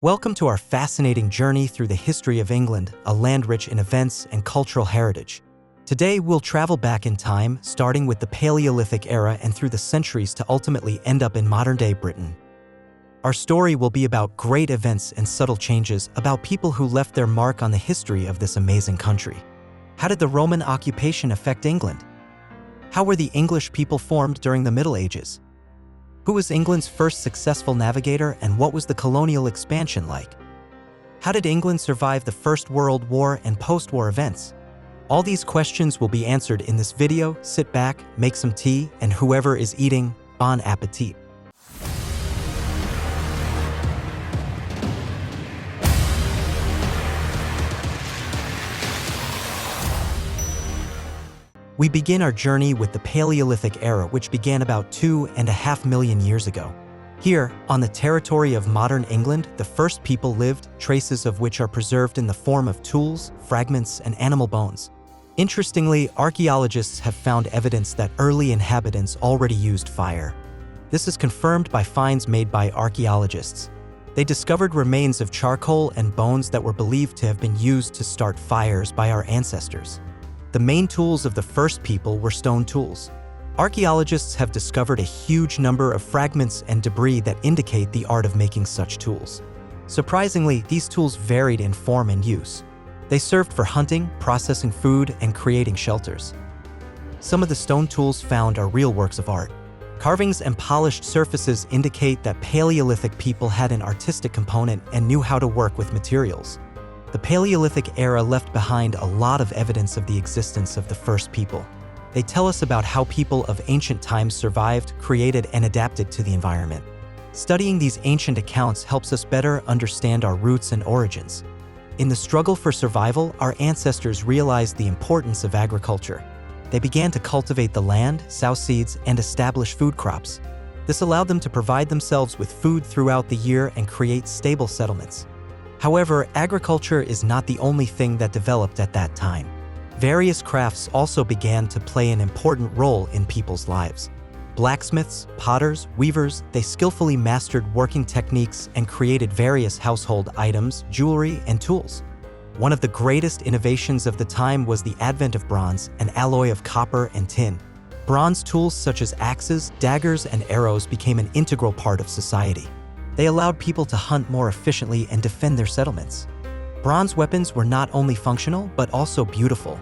Welcome to our fascinating journey through the history of England, a land rich in events and cultural heritage. Today, we'll travel back in time, starting with the Paleolithic era and through the centuries to ultimately end up in modern-day Britain. Our story will be about great events and subtle changes, about people who left their mark on the history of this amazing country. How did the Roman occupation affect England? How were the English people formed during the Middle Ages? Who was England's first successful navigator, and what was the colonial expansion like? How did England survive the First World War and post-war events? All these questions will be answered in this video. Sit back, make some tea, and whoever is eating, bon appetit. We begin our journey with the Paleolithic era, which began about 2.5 million years ago. Here, on the territory of modern England, the first people lived, traces of which are preserved in the form of tools, fragments, and animal bones. Interestingly, archaeologists have found evidence that early inhabitants already used fire. This is confirmed by finds made by archaeologists. They discovered remains of charcoal and bones that were believed to have been used to start fires by our ancestors. The main tools of the first people were stone tools. Archaeologists have discovered a huge number of fragments and debris that indicate the art of making such tools. Surprisingly, these tools varied in form and use. They served for hunting, processing food, and creating shelters. Some of the stone tools found are real works of art. Carvings and polished surfaces indicate that Paleolithic people had an artistic component and knew how to work with materials. The Paleolithic era left behind a lot of evidence of the existence of the first people. They tell us about how people of ancient times survived, created, and adapted to the environment. Studying these ancient accounts helps us better understand our roots and origins. In the struggle for survival, our ancestors realized the importance of agriculture. They began to cultivate the land, sow seeds, and establish food crops. This allowed them to provide themselves with food throughout the year and create stable settlements. However, agriculture is not the only thing that developed at that time. Various crafts also began to play an important role in people's lives. Blacksmiths, potters, weavers, they skillfully mastered working techniques and created various household items, jewelry, and tools. One of the greatest innovations of the time was the advent of bronze, an alloy of copper and tin. Bronze tools such as axes, daggers, and arrows became an integral part of society. They allowed people to hunt more efficiently and defend their settlements. Bronze weapons were not only functional, but also beautiful.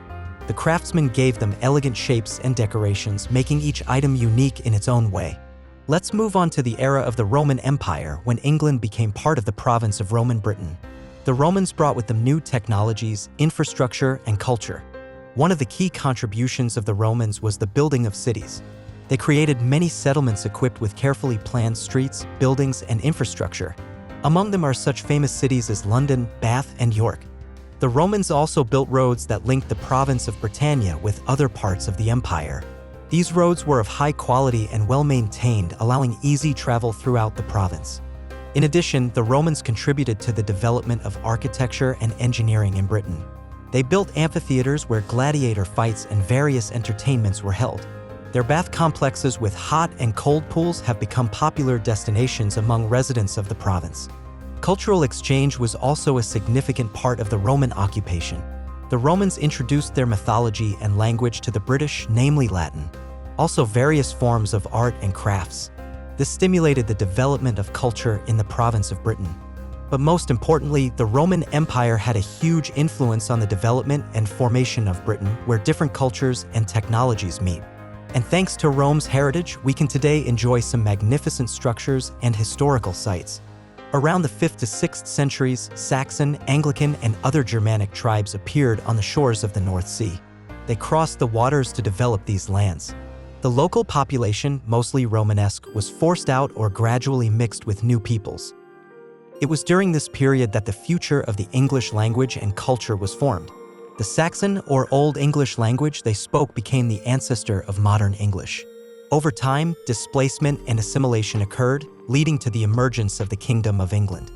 The craftsmen gave them elegant shapes and decorations, making each item unique in its own way. Let's move on to the era of the Roman Empire, when England became part of the province of Roman Britain. The Romans brought with them new technologies, infrastructure, and culture. One of the key contributions of the Romans was the building of cities. They created many settlements equipped with carefully planned streets, buildings, and infrastructure. Among them are such famous cities as London, Bath, and York. The Romans also built roads that linked the province of Britannia with other parts of the empire. These roads were of high quality and well-maintained, allowing easy travel throughout the province. In addition, the Romans contributed to the development of architecture and engineering in Britain. They built amphitheaters where gladiator fights and various entertainments were held. Their bath complexes with hot and cold pools have become popular destinations among residents of the province. Cultural exchange was also a significant part of the Roman occupation. The Romans introduced their mythology and language to the British, namely Latin. Also various forms of art and crafts. This stimulated the development of culture in the province of Britain. But most importantly, the Roman Empire had a huge influence on the development and formation of Britain, where different cultures and technologies meet. And thanks to Rome's heritage, we can today enjoy some magnificent structures and historical sites. Around the 5th to 6th centuries, Saxon, Anglican, and other Germanic tribes appeared on the shores of the North Sea. They crossed the waters to develop these lands. The local population, mostly Romanesque, was forced out or gradually mixed with new peoples. It was during this period that the future of the English language and culture was formed. The Saxon, or Old English language they spoke, became the ancestor of modern English. Over time, displacement and assimilation occurred, leading to the emergence of the Kingdom of England.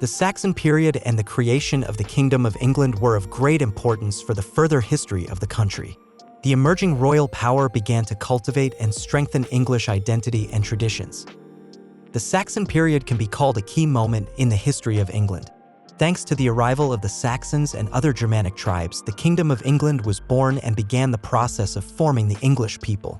The Saxon period and the creation of the Kingdom of England were of great importance for the further history of the country. The emerging royal power began to cultivate and strengthen English identity and traditions. The Saxon period can be called a key moment in the history of England. Thanks to the arrival of the Saxons and other Germanic tribes, the Kingdom of England was born and began the process of forming the English people.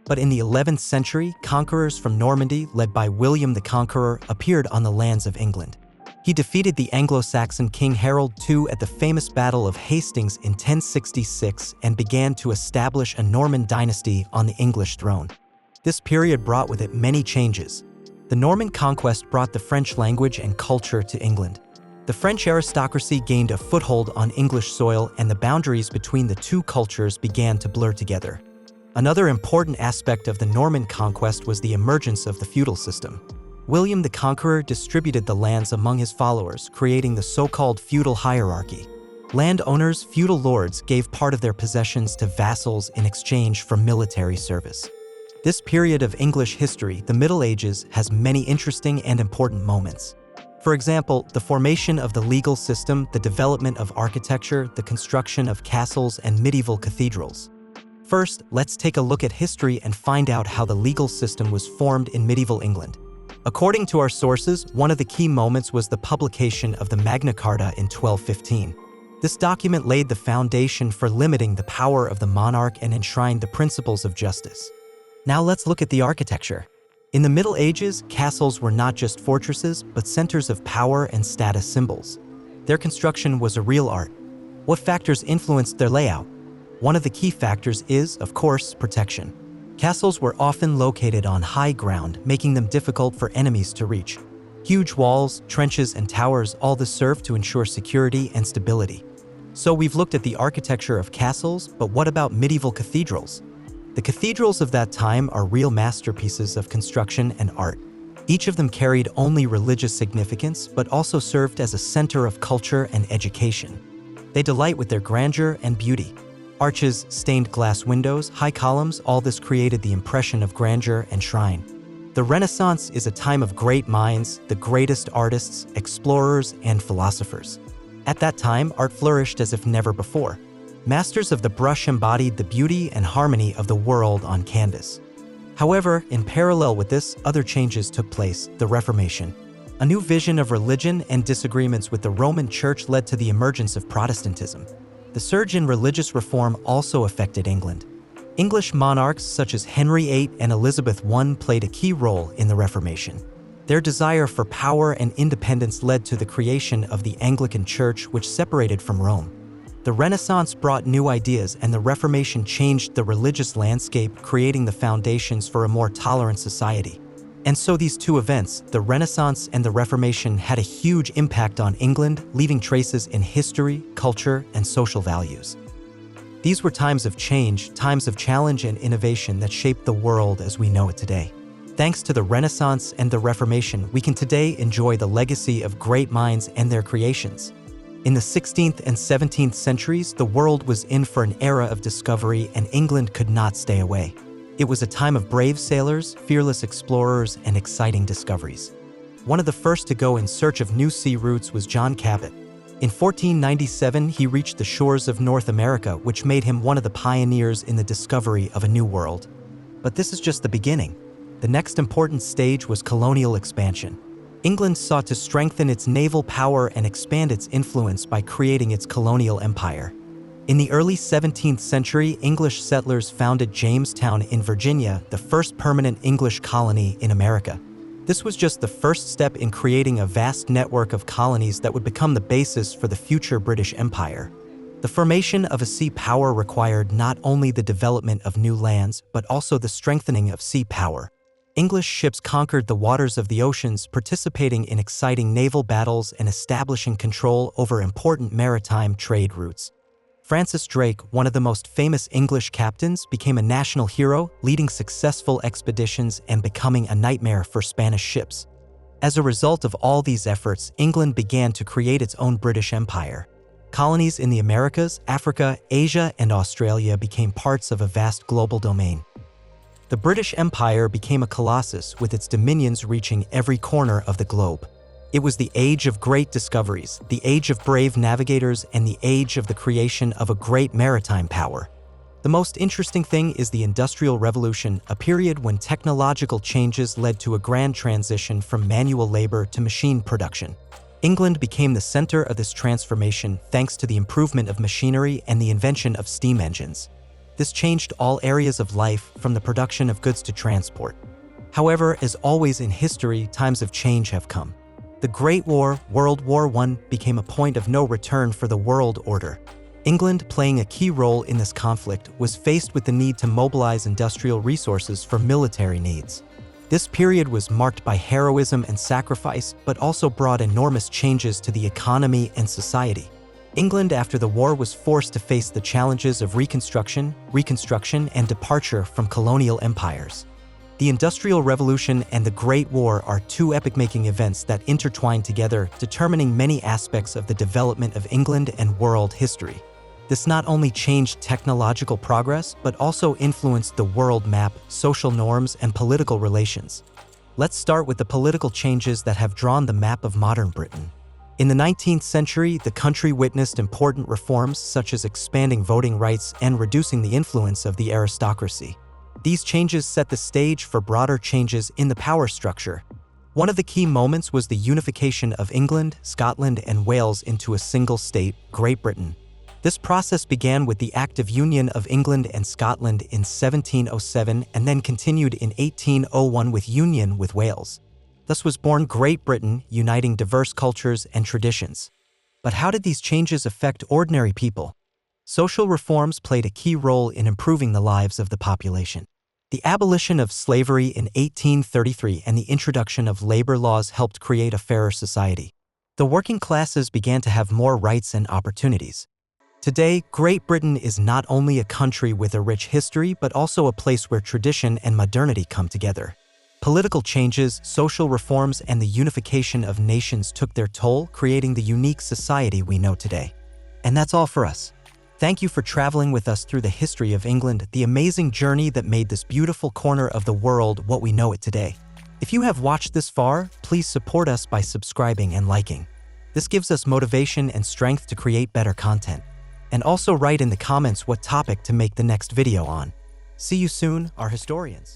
But in the 11th century, conquerors from Normandy, led by William the Conqueror, appeared on the lands of England. He defeated the Anglo-Saxon King Harold II at the famous Battle of Hastings in 1066 and began to establish a Norman dynasty on the English throne. This period brought with it many changes. The Norman conquest brought the French language and culture to England. The French aristocracy gained a foothold on English soil, and the boundaries between the two cultures began to blur together. Another important aspect of the Norman conquest was the emergence of the feudal system. William the Conqueror distributed the lands among his followers, creating the so-called feudal hierarchy. Landowners, feudal lords, gave part of their possessions to vassals in exchange for military service. This period of English history, the Middle Ages, has many interesting and important moments. For example, the formation of the legal system, the development of architecture, the construction of castles and medieval cathedrals. First, let's take a look at history and find out how the legal system was formed in medieval England. According to our sources, one of the key moments was the publication of the Magna Carta in 1215. This document laid the foundation for limiting the power of the monarch and enshrined the principles of justice. Now let's look at the architecture. In the Middle Ages, castles were not just fortresses, but centers of power and status symbols. Their construction was a real art. What factors influenced their layout? One of the key factors is, of course, protection. Castles were often located on high ground, making them difficult for enemies to reach. Huge walls, trenches, and towers all this served to ensure security and stability. So we've looked at the architecture of castles, but what about medieval cathedrals? The cathedrals of that time are real masterpieces of construction and art. Each of them carried only religious significance, but also served as a center of culture and education. They delight with their grandeur and beauty. Arches, stained glass windows, high columns, all this created the impression of grandeur and shrine. The Renaissance is a time of great minds, the greatest artists, explorers, and philosophers. At that time, art flourished as if never before. Masters of the brush embodied the beauty and harmony of the world on canvas. However, in parallel with this, other changes took place: the Reformation. A new vision of religion and disagreements with the Roman Church led to the emergence of Protestantism. The surge in religious reform also affected England. English monarchs such as Henry VIII and Elizabeth I played a key role in the Reformation. Their desire for power and independence led to the creation of the Anglican Church, which separated from Rome. The Renaissance brought new ideas, and the Reformation changed the religious landscape, creating the foundations for a more tolerant society. And so these two events, the Renaissance and the Reformation, had a huge impact on England, leaving traces in history, culture, and social values. These were times of change, times of challenge and innovation that shaped the world as we know it today. Thanks to the Renaissance and the Reformation, we can today enjoy the legacy of great minds and their creations. In the 16th and 17th centuries, the world was in for an era of discovery, and England could not stay away. It was a time of brave sailors, fearless explorers, and exciting discoveries. One of the first to go in search of new sea routes was John Cabot. In 1497, he reached the shores of North America, which made him one of the pioneers in the discovery of a new world. But this is just the beginning. The next important stage was colonial expansion. England sought to strengthen its naval power and expand its influence by creating its colonial empire. In the early 17th century, English settlers founded Jamestown in Virginia, the first permanent English colony in America. This was just the first step in creating a vast network of colonies that would become the basis for the future British Empire. The formation of a sea power required not only the development of new lands, but also the strengthening of sea power. English ships conquered the waters of the oceans, participating in exciting naval battles and establishing control over important maritime trade routes. Francis Drake, one of the most famous English captains, became a national hero, leading successful expeditions and becoming a nightmare for Spanish ships. As a result of all these efforts, England began to create its own British Empire. Colonies in the Americas, Africa, Asia, and Australia became parts of a vast global domain. The British Empire became a colossus, with its dominions reaching every corner of the globe. It was the age of great discoveries, the age of brave navigators, and the age of the creation of a great maritime power. The most interesting thing is the Industrial Revolution, a period when technological changes led to a grand transition from manual labor to machine production. England became the center of this transformation thanks to the improvement of machinery and the invention of steam engines. This changed all areas of life, from the production of goods to transport. However, as always in history, times of change have come. The Great War, World War I, became a point of no return for the world order. England, playing a key role in this conflict, was faced with the need to mobilize industrial resources for military needs. This period was marked by heroism and sacrifice, but also brought enormous changes to the economy and society. England after the war was forced to face the challenges of reconstruction, and departure from colonial empires. The Industrial Revolution and the Great War are two epoch-making events that intertwine together, determining many aspects of the development of England and world history. This not only changed technological progress, but also influenced the world map, social norms, and political relations. Let's start with the political changes that have drawn the map of modern Britain. In the 19th century, the country witnessed important reforms such as expanding voting rights and reducing the influence of the aristocracy. These changes set the stage for broader changes in the power structure. One of the key moments was the unification of England, Scotland, and Wales into a single state, Great Britain. This process began with the Act of Union of England and Scotland in 1707 and then continued in 1801 with union with Wales. Thus was born Great Britain, uniting diverse cultures and traditions. But how did these changes affect ordinary people? Social reforms played a key role in improving the lives of the population. The abolition of slavery in 1833 and the introduction of labor laws helped create a fairer society. The working classes began to have more rights and opportunities. Today, Great Britain is not only a country with a rich history, but also a place where tradition and modernity come together. Political changes, social reforms, and the unification of nations took their toll, creating the unique society we know today. And that's all for us. Thank you for traveling with us through the history of England, the amazing journey that made this beautiful corner of the world what we know it today. If you have watched this far, please support us by subscribing and liking. This gives us motivation and strength to create better content. And also write in the comments what topic to make the next video on. See you soon, our historians.